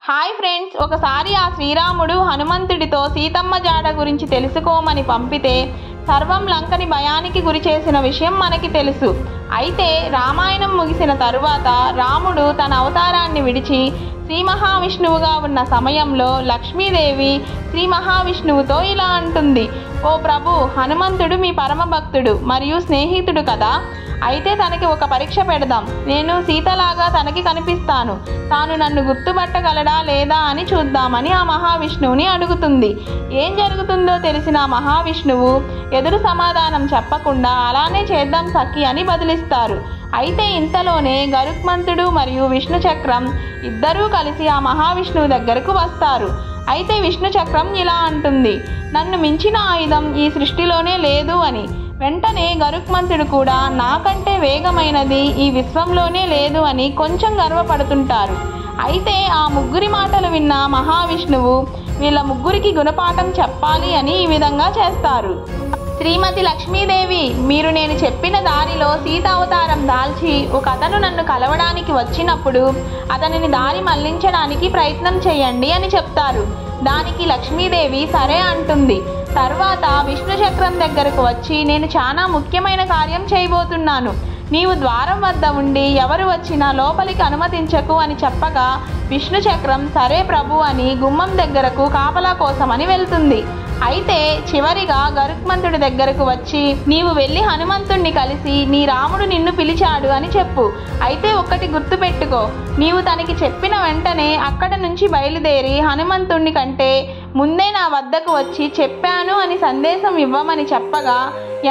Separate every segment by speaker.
Speaker 1: Hi friends, ఒకసారి ఆ శ్రీరాముడు హనుమంతుడితో సీతమ్మ జాడ గురించి తెలుసుకోమని పంపితే సర్వం లంకని భయానికి గురి చేసిన విషయం మనకి తెలుసు. అయితే రామాయణం ముగిసిన తరువాత రాముడు తన అవతారాన్ని విడిచి శ్రీ మహావిష్ణువుగా ఉన్న సమయంలో లక్ష్మీదేవి శ్రీ మహావిష్ణువుతో ఇలా అంటుంది: ఓ ప్రభు, హనుమంతుడు మీ పరమ భక్తుడు మరియు స్నేహితుడు కదా. అయితే తనకి ఒక పరీక్ష పెడదాం. నేను సీతలాగా తనకి కనిపిస్తాను. తాను నన్ను గుర్తుపట్టగలడా లేదా అని చూద్దామని ఆ మహావిష్ణువుని అడుగుతుంది. ఏం జరుగుతుందో తెలిసిన మహావిష్ణువు ఎదురు సమాధానం చెప్పకుండా అలానే చేద్దాం సఖి అని బదిలిస్తారు. అయితే ఇంతలోనే గరుత్మంతుడు మరియు విష్ణు చక్రం ఇద్దరూ కలిసి ఆ మహావిష్ణువు దగ్గరకు వస్తారు. అయితే విష్ణు చక్రం ఇలా అంటుంది: నన్ను మించిన ఆయుధం ఈ సృష్టిలోనే లేదు అని. వెంటనే గరుత్మంతుడు కూడా నాకంటే వేగమైనది ఈ విశ్వంలోనే లేదు అని కొంచెం గర్వపడుతుంటారు. అయితే ఆ ముగ్గురి మాటలు విన్న మహావిష్ణువు వీళ్ళ ముగ్గురికి గుణపాఠం చెప్పాలి అని ఈ విధంగా చేస్తారు. శ్రీమతి లక్ష్మీదేవి, మీరు నేను చెప్పిన దారిలో సీత అవతారం దాల్చి ఒక అతను నన్ను కలవడానికి వచ్చినప్పుడు అతనిని దారి మళ్లించడానికి ప్రయత్నం చేయండి అని చెప్తారు. దానికి లక్ష్మీదేవి సరే అంటుంది. తర్వాత విష్ణు చక్రం దగ్గరకు వచ్చి నేను చాలా ముఖ్యమైన కార్యం చేయబోతున్నాను. నీవు ద్వారం వద్ద ఉండి ఎవరు వచ్చినా లోపలికి అనుమతించకు అని చెప్పగా విష్ణు చక్రం సరే ప్రభు అని గుమ్మం దగ్గరకు కాపలా కోసమని వెళ్తుంది. అయితే చివరిగా గరుత్మంతుడి దగ్గరకు వచ్చి నీవు వెళ్ళి హనుమంతుణ్ణి కలిసి నీ రాముడు నిన్ను పిలిచాడు అని చెప్పు. అయితే ఒక్కటి గుర్తుపెట్టుకో, నీవు తనకి చెప్పిన వెంటనే అక్కడ నుంచి బయలుదేరి హనుమంతుణ్ణి కంటే ముందే నా వద్దకు వచ్చి చెప్పాను అని సందేశం ఇవ్వమని చెప్పగా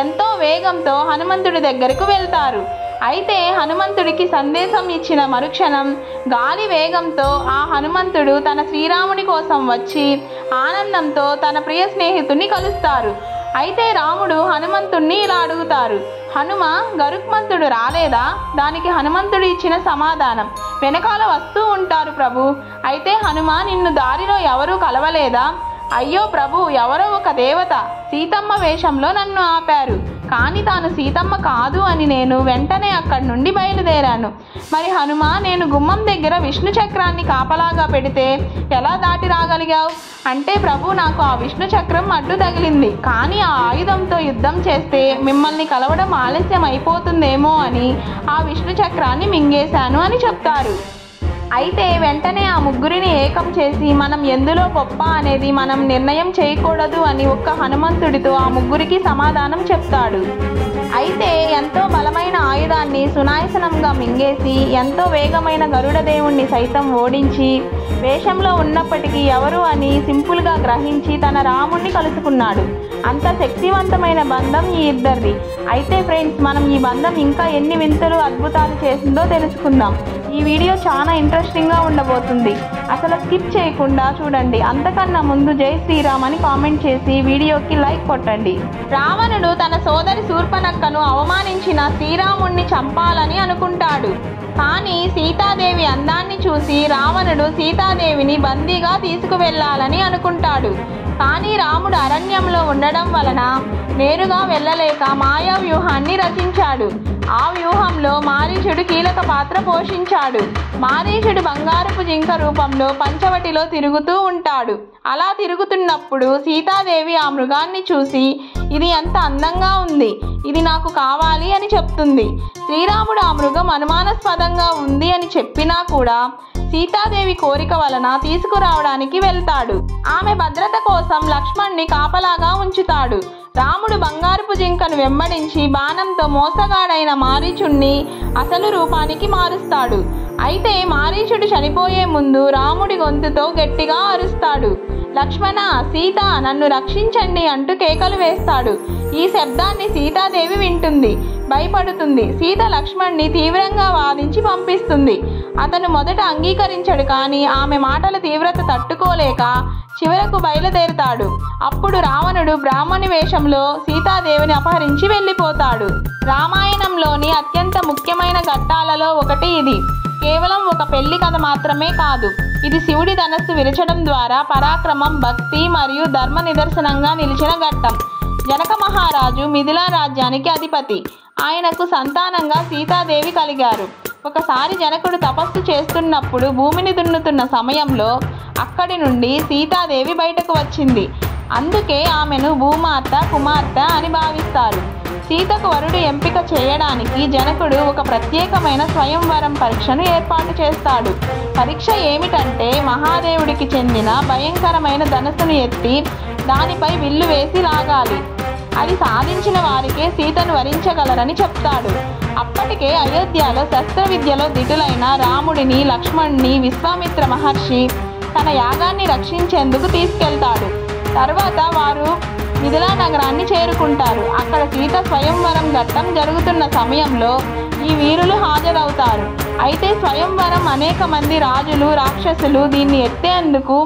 Speaker 1: ఎంతో వేగంతో హనుమంతుడి దగ్గరకు వెళ్తారు. అయితే హనుమంతుడికి సందేశం ఇచ్చిన మరుక్షణం గాలి వేగంతో ఆ హనుమంతుడు తన శ్రీరాముని కోసం వచ్చి ఆనందంతో తన ప్రియ స్నేహితుడిని కలుస్తారు. అయితే రాముడు హనుమంతుడిని ఇలా అడుగుతారు: హనుమ, గరుత్మంతుడు రాలేదా? దానికి హనుమంతుడు ఇచ్చిన సమాధానం: వెనకాల వస్తూ ఉంటారు ప్రభు. అయితే హనుమ, నిన్ను దారిలో ఎవరూ కలవలేదా? అయ్యో ప్రభు, ఎవరో ఒక దేవత సీతమ్మ వేషంలో నన్ను ఆపారు. కానీ తాను సీతమ్మ కాదు అని నేను వెంటనే అక్కడి నుండి బయలుదేరాను. మరి హనుమ, నేను గుమ్మం దగ్గర విష్ణు చక్రాన్ని కాపలాగా పెడితే ఎలా దాటి రాగలిగావు? అంటే ప్రభు, నాకు ఆ విష్ణు చక్రం అడ్డు తగిలింది. కానీ ఆ ఆయుధంతో యుద్ధం చేస్తే మిమ్మల్ని కలవడం ఆలస్యం అయిపోతుందేమో అని ఆ విష్ణు చక్రాన్ని మింగేశాను అని చెప్తారు. అయితే వెంటనే ఆ ముగ్గురిని ఏకం చేసి మనం ఎందులో గొప్ప అనేది మనం నిర్ణయం చేయకూడదు అని ఒక్క హనుమంతుడితో ఆ ముగ్గురికి సమాధానం చెప్తాడు. అయితే ఎంతో బలమైన ఆయుధాన్ని సునాయసనంగా మింగేసి ఎంతో వేగమైన గరుడ దేవుణ్ణి సైతం ఓడించి వేషంలో ఉన్నప్పటికీ ఎవరు అని సింపుల్గా గ్రహించి తన రాముణ్ణి కలుసుకున్నాడు. అంత శక్తివంతమైన బంధం ఈ ఇద్దరిది. అయితే ఫ్రెండ్స్, మనం ఈ బంధం ఇంకా ఎన్ని వింతలు అద్భుతాలు చేసిందో తెలుసుకుందాం. ఈ వీడియో చాలా ఇంట్రెస్టింగ్గా ఉండబోతుంది. అసలు స్కిప్ చేయకుండా చూడండి. అంతకన్నా ముందు జై శ్రీరామ్ అని కామెంట్ చేసి వీడియోకి లైక్ కొట్టండి. రావణుడు తన సోదరి శూర్పణఖను అవమానించిన శ్రీరాముణ్ణి చంపాలని అనుకుంటాడు. కానీ సీతాదేవి అందాన్ని చూసి రావణుడు సీతాదేవిని బందీగా తీసుకువెళ్ళాలని అనుకుంటాడు. కానీ రాముడు అరణ్యంలో ఉండడం వలన నేరుగా వెళ్ళలేక మాయా వ్యూహాన్ని రచించాడు. ఆ వ్యూహంలో మారీచుడు కీలక పాత్ర పోషించాడు. మారీచుడు బంగారపు జింక రూపంలో పంచవటిలో తిరుగుతూ ఉంటాడు. అలా తిరుగుతున్నప్పుడు సీతాదేవి ఆ మృగాన్ని చూసి ఇది ఎంత అందంగా ఉంది, ఇది నాకు కావాలి అని చెప్తుంది. శ్రీరాముడు ఆ మృగం అనుమానాస్పదంగా ఉంది అని చెప్పినా కూడా సీతాదేవి కోరిక వలన తీసుకురావడానికి వెళ్తాడు. ఆమె భద్రత కోసం లక్ష్మణ్ణి కాపలాగా ఉంచుతాడు. రాముడు బంగారపు జింకను వెంబడించి బాణంతో మోసగాడైన మారీచుణ్ణి అసలు రూపానికి మారుస్తాడు. అయితే మారీచుడు చనిపోయే ముందు రాముడి గొంతుతో గట్టిగా అరుస్తాడు: లక్ష్మణ, సీత, నన్ను రక్షించండి అంటూ కేకలు వేస్తాడు. ఈ శబ్దాన్ని సీతాదేవి వింటుంది, భయపడుతుంది. సీత లక్ష్మణ్ణి తీవ్రంగా వాదించి పంపిస్తుంది. అతను మొదట అంగీకరించడు, కానీ ఆమె మాటల తీవ్రత తట్టుకోలేక చివరకు బయలుదేరుతాడు. అప్పుడు రావణుడు బ్రాహ్మణి వేషంలో సీతాదేవిని అపహరించి వెళ్ళిపోతాడు. రామాయణంలోని అత్యంత ముఖ్యమైన ఘట్టాలలో ఒకటి ఇది. కేవలం ఒక పెళ్లి కథ మాత్రమే కాదు, ఇది శివుడి ధనస్సు విరచడం ద్వారా పరాక్రమం, భక్తి మరియు ధర్మ నిదర్శనంగా నిలిచిన ఘట్టం. జనక మహారాజు మిథిలా రాజ్యానికి అధిపతి. ఆయనకు సంతానంగా సీతాదేవి కలిగారు. ఒకసారి జనకుడు తపస్సు చేస్తున్నప్పుడు భూమిని దున్నుతున్న సమయంలో అక్కడి నుండి సీతాదేవి బయటకు వచ్చింది. అందుకే ఆమెను భూమాత కుమార్తె అని భావిస్తారు. సీతకు వరుడు ఎంపిక చేయడానికి జనకుడు ఒక ప్రత్యేకమైన స్వయంవరం పరీక్షను ఏర్పాటు చేస్తాడు. పరీక్ష ఏమిటంటే మహాదేవుడికి చెందిన భయంకరమైన ధనుస్సును ఎత్తి దానిపై విల్లు వేసి లాగాలి. అది సాధించిన వారికే సీతను వరించగలరని చెప్తాడు. అప్పటికే అయోధ్యలో శస్త్ర విద్యలో దిటులైన రాముడిని, లక్ష్మణుని విశ్వామిత్ర మహర్షి తన యాగాన్ని రక్షించేందుకు తీసుకెళ్తాడు. తర్వాత వారు మిథిలా నగరాన్ని చేరుకుంటారు. అక్కడ సీత స్వయంవరం ఘట్టం జరుగుతున్న సమయంలో ఈ వీరులు హాజరవుతారు. అయితే స్వయంవరం అనేక మంది రాజులు, రాక్షసులు దీన్ని ఎత్తేందుకు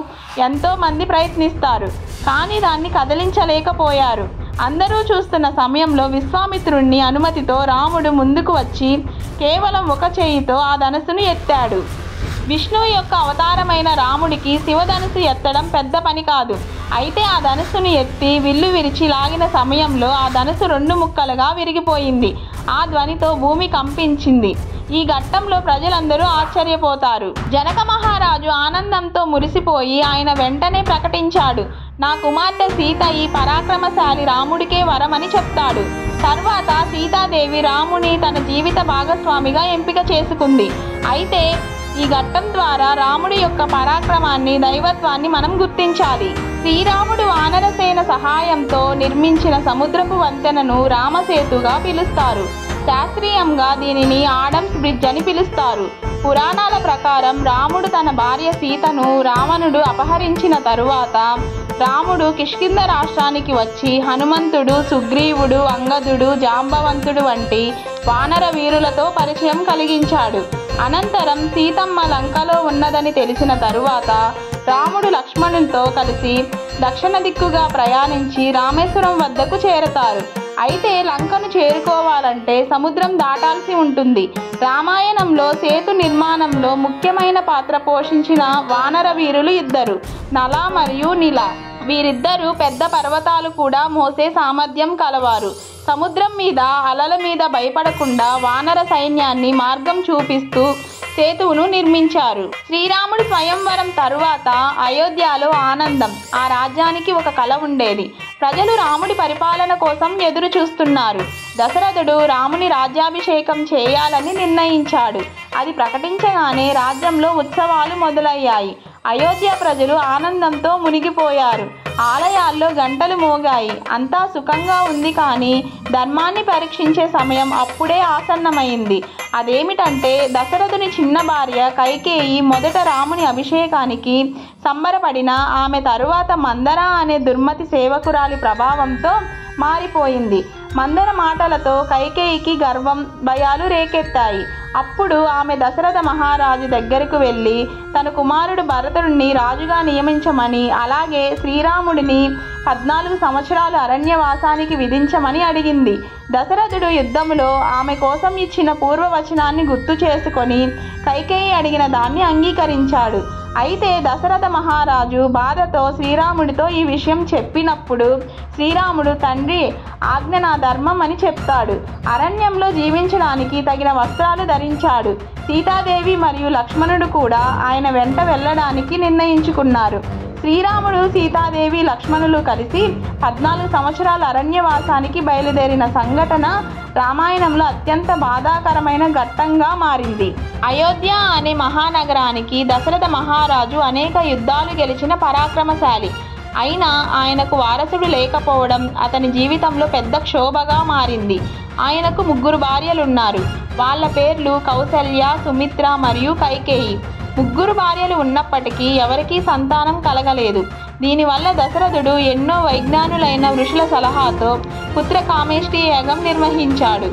Speaker 1: ఎంతోమంది ప్రయత్నిస్తారు. కానీ దాన్ని కదిలించలేకపోయారు. అందరూ చూస్తున్న సమయంలో విశ్వామిత్రుని అనుమతితో రాముడు ముందుకు వచ్చి కేవలం ఒక చేయితో ఆ ధనుస్సును ఎత్తాడు. విష్ణువు యొక్క అవతారమైన రాముడికి శివధనుస్సు ఎత్తడం పెద్ద పని కాదు. అయితే ఆ ధనుస్సును ఎత్తి విల్లు విరిచి లాగిన సమయంలో ఆ ధనుస్సు 2 ముక్కలుగా విరిగిపోయింది. ఆ ధ్వనితో భూమి కంపించింది. ఈ ఘట్టంలో ప్రజలందరూ ఆశ్చర్యపోతారు. జనక మహారాజు ఆనందంతో మురిసిపోయి ఆయన వెంటనే ప్రకటించాడు, నా కుమార్తె సీత ఈ పరాక్రమశాలి రాముడికే వరమని చెప్తాడు. తర్వాత సీతాదేవి రాముని తన జీవిత భాగస్వామిగా ఎంపిక చేసుకుంది. అయితే ఈ ఘట్టం ద్వారా రాముడి యొక్క పరాక్రమాన్ని, దైవత్వాన్ని మనం గుర్తించాలి. శ్రీరాముడు వానరసేన సహాయంతో నిర్మించిన సముద్రపు వంతెనను రామసేతుగా పిలుస్తారు. శాస్త్రీయంగా దీనిని ఆడమ్స్ బ్రిడ్జ్ అని పిలుస్తారు. పురాణాల ప్రకారం రాముడు తన భార్య సీతను రావణుడు అపహరించిన తరువాత రాముడు కిష్కింధ రాష్ట్రానికి వచ్చి హనుమంతుడు, సుగ్రీవుడు, అంగదుడు, జాంబవంతుడు వంటి వానర వీరులతో పరిచయం కలిగించాడు. అనంతరం సీతమ్మ లంకలో ఉన్నదని తెలిసిన తరువాత రాముడు లక్ష్మణులతో కలిసి దక్షిణ దిక్కుగా ప్రయాణించి రామేశ్వరం వద్దకు చేరతారు. అయితే లంకను చేరుకోవాలంటే సముద్రం దాటాల్సి ఉంటుంది. రామాయణంలో సేతు నిర్మాణంలో ముఖ్యమైన పాత్ర పోషించిన వానర వీరులు ఇద్దరు, నల మరియు నీల. వీరిద్దరూ పెద్ద పర్వతాలు కూడా మోసే సామర్థ్యం కలవారు. సముద్రం మీద అలల మీద భయపడకుండా వానర సైన్యాన్ని మార్గం చూపిస్తూ సేతువును నిర్మించారు. శ్రీరాముడి స్వయంవరం తరువాత అయోధ్యలో ఆనందం. ఆ రాజ్యానికి ఒక కల ఉండేది. ప్రజలు రాముడి పరిపాలన కోసం ఎదురు చూస్తున్నారు. దశరథుడు రాముని రాజ్యాభిషేకం చేయాలని నిర్ణయించాడు. అది ప్రకటించగానే రాజ్యంలో ఉత్సవాలు మొదలయ్యాయి. అయోధ్య ప్రజలు ఆనందంతో మునిగిపోయారు. ఆలయాల్లో గంటలు మోగాయి. అంతా సుఖంగా ఉంది. కానీ ధర్మాన్ని పరీక్షించే సమయం అప్పుడే ఆసన్నమైంది. అదేమిటంటే దశరథుని చిన్న భార్య కైకేయి మొదట రాముని అభిషేకానికి సంబరపడిన ఆమె తరువాత మందర అనే దుర్మతి సేవకురాలి ప్రభావంతో మారిపోయింది. మందర మాటలతో కైకేయికి గర్వం, భయాలు రేకెత్తాయి. అప్పుడు ఆమె దశరథ మహారాజు దగ్గరకు వెళ్ళి తన కుమారుడు భరతుడిని రాజుగా నియమించమని, అలాగే శ్రీరాముడిని 14 సంవత్సరాలు అరణ్యవాసానికి విధించమని అడిగింది. దశరథుడు యుద్ధములో ఆమె కోసం ఇచ్చిన పూర్వవచనాన్ని గుర్తు చేసుకొని కైకేయి అడిగిన దాన్ని అంగీకరించాడు. అయితే దశరథ మహారాజు బాధతో శ్రీరాముడితో ఈ విషయం చెప్పినప్పుడు శ్రీరాముడు, తండ్రి ఆజ్ఞ నా ధర్మం అని చెప్తాడు. అరణ్యంలో జీవించడానికి తగిన వస్త్రాలు ధరించాడు. సీతాదేవి మరియు లక్ష్మణుడు కూడా ఆయన వెంట వెళ్ళడానికి నిర్ణయించుకున్నారు. శ్రీరాముడు, సీతాదేవి, లక్ష్మణులు కలిసి 14 సంవత్సరాల అరణ్యవాసానికి బయలుదేరిన సంఘటన రామాయణంలో అత్యంత బాధాకరమైన ఘట్టంగా మారింది. అయోధ్య అనే మహానగరానికి దశరథ మహారాజు అనేక యుద్ధాలు గెలిచిన పరాక్రమశాలి. అయినా ఆయనకు వారసుడు లేకపోవడం అతని జీవితంలో పెద్ద క్షోభగా మారింది. ఆయనకు 3 భార్యలున్నారు. వాళ్ళ పేర్లు కౌసల్య, సుమిత్ర మరియు కైకేయి. 3 భార్యలు ఉన్నప్పటికీ ఎవరికీ సంతానం కలగలేదు. దీనివల్ల దశరథుడు ఎన్నో వైజ్ఞానులైన ఋషుల సలహాతో పుత్ర కామేష్టి యాగం నిర్వహించాడు.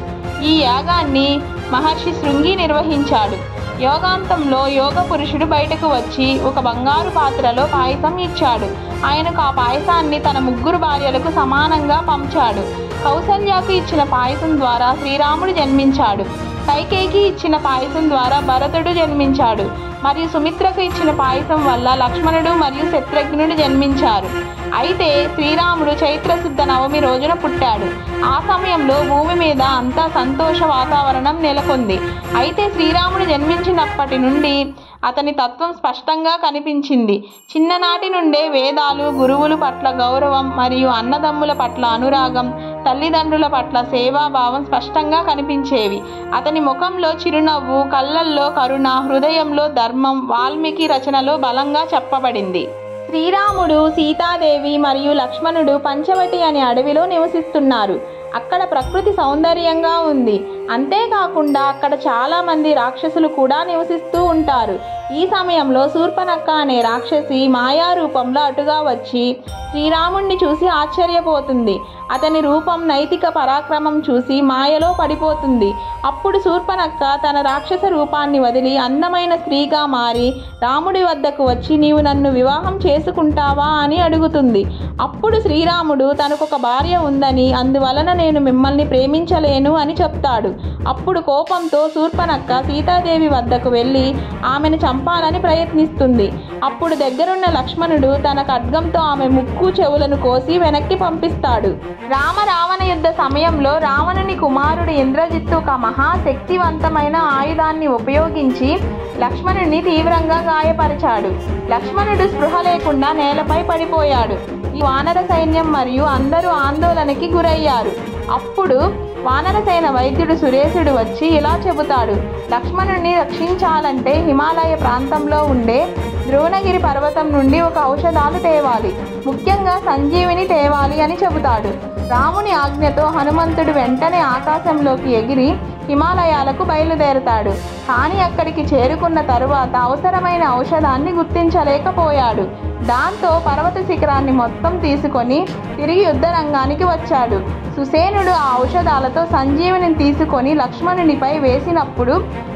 Speaker 1: ఈ యాగాన్ని మహర్షి శృంగి నిర్వహించాడు. యోగాంతంలో యోగ పురుషుడు బయటకు వచ్చి ఒక బంగారు పాత్రలో పాయసం ఇచ్చాడు. ఆయనకు ఆ పాయసాన్ని తన 3 భార్యలకు సమానంగా పంచాడు. కౌసల్యకు ఇచ్చిన పాయసం ద్వారా శ్రీరాముడు జన్మించాడు. కైకేయికి ఇచ్చిన పాయసం ద్వారా భరతుడు జన్మించాడు. మరియు సుమిత్రకు ఇచ్చిన పాయసం వల్ల లక్ష్మణుడు మరియు శత్రుఘ్నుడు జన్మించారు. అయితే శ్రీరాముడు చైత్రశుద్ధ నవమి రోజున పుట్టాడు. ఆ సమయంలో భూమి మీద అంతా సంతోష వాతావరణం నెలకొంది. అయితే శ్రీరాముడు జన్మించినప్పటి నుండి అతని తత్వం స్పష్టంగా కనిపించింది. చిన్ననాటి నుండే వేదాలు, గురువుల పట్ల గౌరవం మరియు అన్నదమ్ముల పట్ల అనురాగం, తల్లిదండ్రుల పట్ల సేవాభావం స్పష్టంగా కనిపించేవి. అతని ముఖంలో చిరునవ్వు, కళ్ళల్లో కరుణ, హృదయంలో ధర్మం వాల్మీకి రచనలో బలంగా చెప్పబడింది. శ్రీరాముడు, సీతాదేవి మరియు లక్ష్మణుడు పంచవటి అనే అడవిలో నివసిస్తున్నారు. అక్కడ ప్రకృతి సౌందర్యంగా ఉంది. అంతేకాకుండా అక్కడ చాలామంది రాక్షసులు కూడా నివసిస్తూ ఉంటారు. ఈ సమయంలో శూర్పణఖ అనే రాక్షసి మాయా రూపంలో అటుగా వచ్చి శ్రీరాముణ్ణి చూసి ఆశ్చర్యపోతుంది. అతని రూపం, నైతిక పరాక్రమం చూసి మాయలో పడిపోతుంది. అప్పుడు శూర్పణఖ తన రాక్షస రూపాన్ని వదిలి అందమైన స్త్రీగా మారి రాముడి వద్దకు వచ్చి నీవు నన్ను వివాహం చేసుకుంటావా అని అడుగుతుంది. అప్పుడు శ్రీరాముడు తనకొక భార్య ఉందని, అందువలన నేను మిమ్మల్ని ప్రేమించలేను అని చెప్తాడు. అప్పుడు కోపంతో శూర్పణఖ సీతాదేవి వద్దకు వెళ్ళి ఆమెను చంపాలని ప్రయత్నిస్తుంది. అప్పుడు దగ్గరున్న లక్ష్మణుడు తన ఖడ్గంతో ఆమె ముక్కు, చెవులను కోసి వెనక్కి పంపిస్తాడు. రావణ యుద్ధ సమయంలో రావణుని కుమారుడు ఇంద్రజిత్తు ఒక మహాశక్తివంతమైన ఆయుధాన్ని ఉపయోగించి లక్ష్మణుడిని తీవ్రంగా గాయపరిచాడు. లక్ష్మణుడు స్పృహ లేకుండా నేలపై పడిపోయాడు. ఈ వానర సైన్యం మరియు అందరూ ఆందోళనకి గురయ్యారు. అప్పుడు వానరసేన వైద్యుడు సురేశుడు వచ్చి ఇలా చెబుతాడు: లక్ష్మణుడిని రక్షించాలంటే హిమాలయ ప్రాంతంలో ఉండే ద్రోణగిరి పర్వతం నుండి ఒక ఔషధాలు తేవాలి, ముఖ్యంగా సంజీవిని తేవాలి అని చెబుతాడు. రాముని ఆజ్ఞతో హనుమంతుడు వెంటనే ఆకాశంలోకి ఎగిరి హిమాలయాలకు బయలుదేరతాడు. కానీ అక్కడికి చేరుకున్న తరువాత అవసరమైన ఔషధాన్ని గుర్తించలేకపోయాడు. దాంతో పర్వత శిఖరాన్ని మొత్తం తీసుకొని తిరిగి యుద్ధ రంగానికి వచ్చాడు. సుసేనుడు ఆ ఔషధాలతో సంజీవిని తీసుకొని లక్ష్మణునిపై వేసినప్పుడు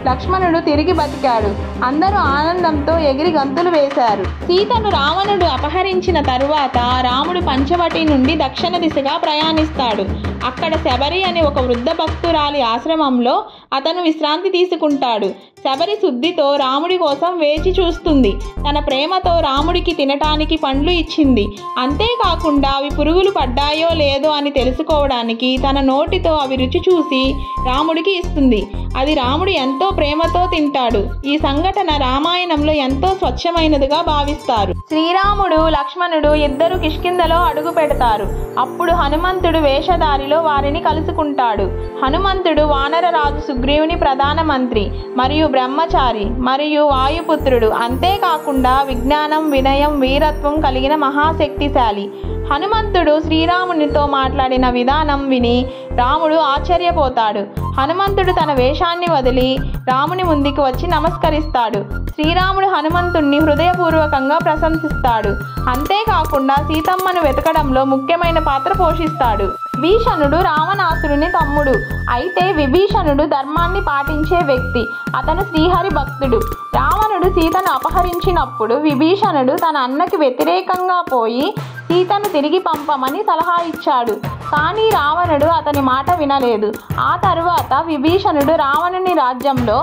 Speaker 1: లక్ష్మణుడు తిరిగి బతికాడు. అందరూ ఆనందంతో ఎగిరి గంతులు వేశారు. సీతను రావణుడు అపహరించిన తరువాత రాముడు పంచవటి నుండి దక్షిణ దిశగా ప్రయాణిస్తాడు. అక్కడ శబరి అనే ఒక వృద్ధ భక్తురాలి ఆశ్రమంలో అతను విశ్రాంతి తీసుకుంటాడు. శబరి శుద్ధితో రాముడి కోసం వేచి చూస్తుంది. తన ప్రేమతో రాముడికి తినటానికి పండ్లు ఇచ్చింది. అంతేకాకుండా అవి పురుగులు పడ్డాయో లేదో అని తెలుసుకోవడానికి తన నోటితో అవి రుచి చూసి రాముడికి ఇస్తుంది. అది రాముడు ఎంతో ప్రేమతో తింటాడు. ఈ సంఘటన రామాయణంలో ఎంతో స్వచ్ఛమైనదిగా భావిస్తారు. శ్రీరాముడు, లక్ష్మణుడు ఇద్దరు కిష్కింధలో అడుగు పెడతారు. అప్పుడు హనుమంతుడు వేషధారిలో వారిని కలుసుకుంటాడు. హనుమంతుడు వానరరాజు సుగ్రీవుని ప్రధాన మంత్రి మరియు బ్రహ్మచారి మరియు వాయుపుత్రుడు. అంతేకాకుండా విజ్ఞానం, వినయం, వీరత్వం కలిగిన మహాశక్తిశాలి. హనుమంతుడు శ్రీరామునితో మాట్లాడిన విధానం విని రాముడు ఆశ్చర్యపోతాడు. హనుమంతుడు తన వేషాన్ని వదిలి రాముని ముందుకు వచ్చి నమస్కరిస్తాడు. శ్రీరాముడు హనుమంతుణ్ణి హృదయపూర్వకంగా ప్రశంసిస్తాడు. అంతేకాకుండా సీతమ్మను వెతకడంలో ముఖ్యమైన పాత్ర పోషిస్తాడు. విభీషణుడు రావణాసురుని తమ్ముడు. అయితే విభీషణుడు ధర్మాన్ని పాటించే వ్యక్తి. అతను శ్రీహరి భక్తుడు. రావణుడు సీతను అపహరించినప్పుడు విభీషణుడు తన అన్నకి వ్యతిరేకంగా పోయి సీతను తిరిగి పంపమని సలహా ఇచ్చాడు. కానీ రావణుడు అతని మాట వినలేదు. ఆ తరువాత విభీషణుడు రావణుని రాజ్యంలో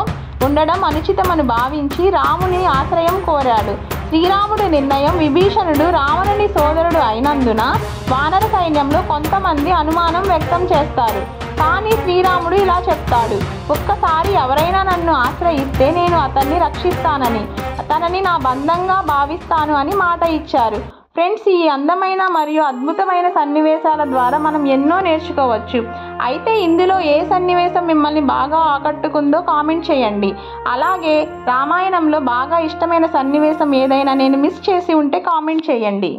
Speaker 1: ఉండడం అనుచితమని భావించి రాముని ఆశ్రయం కోరాడు. శ్రీరాముడి నిర్ణయం విభీషణుడు రావణుని సోదరుడు అయినందున వానర సైన్యంలో కొంతమంది అనుమానం వ్యక్తం చేస్తారు. కానీ శ్రీరాముడు ఇలా చెప్తాడు: ఒక్కసారి ఎవరైనా నన్ను ఆశ్రయిస్తే నేను అతన్ని రక్షిస్తానని, తనని నా బంధంగా భావిస్తాను అని మాట ఇచ్చారు. ఫ్రెండ్స్, ఈ అందమైన మరియు అద్భుతమైన సన్నివేశాల ద్వారా మనం ఎన్నో నేర్చుకోవచ్చు. అయితే ఇందులో ఏ సన్నివేశం మిమ్మల్ని బాగా ఆకట్టుకుందో కామెంట్ చేయండి. అలాగే రామాయణంలో బాగా ఇష్టమైన సన్నివేశం ఏదైనా నేను మిస్ చేసి ఉంటే కామెంట్ చేయండి.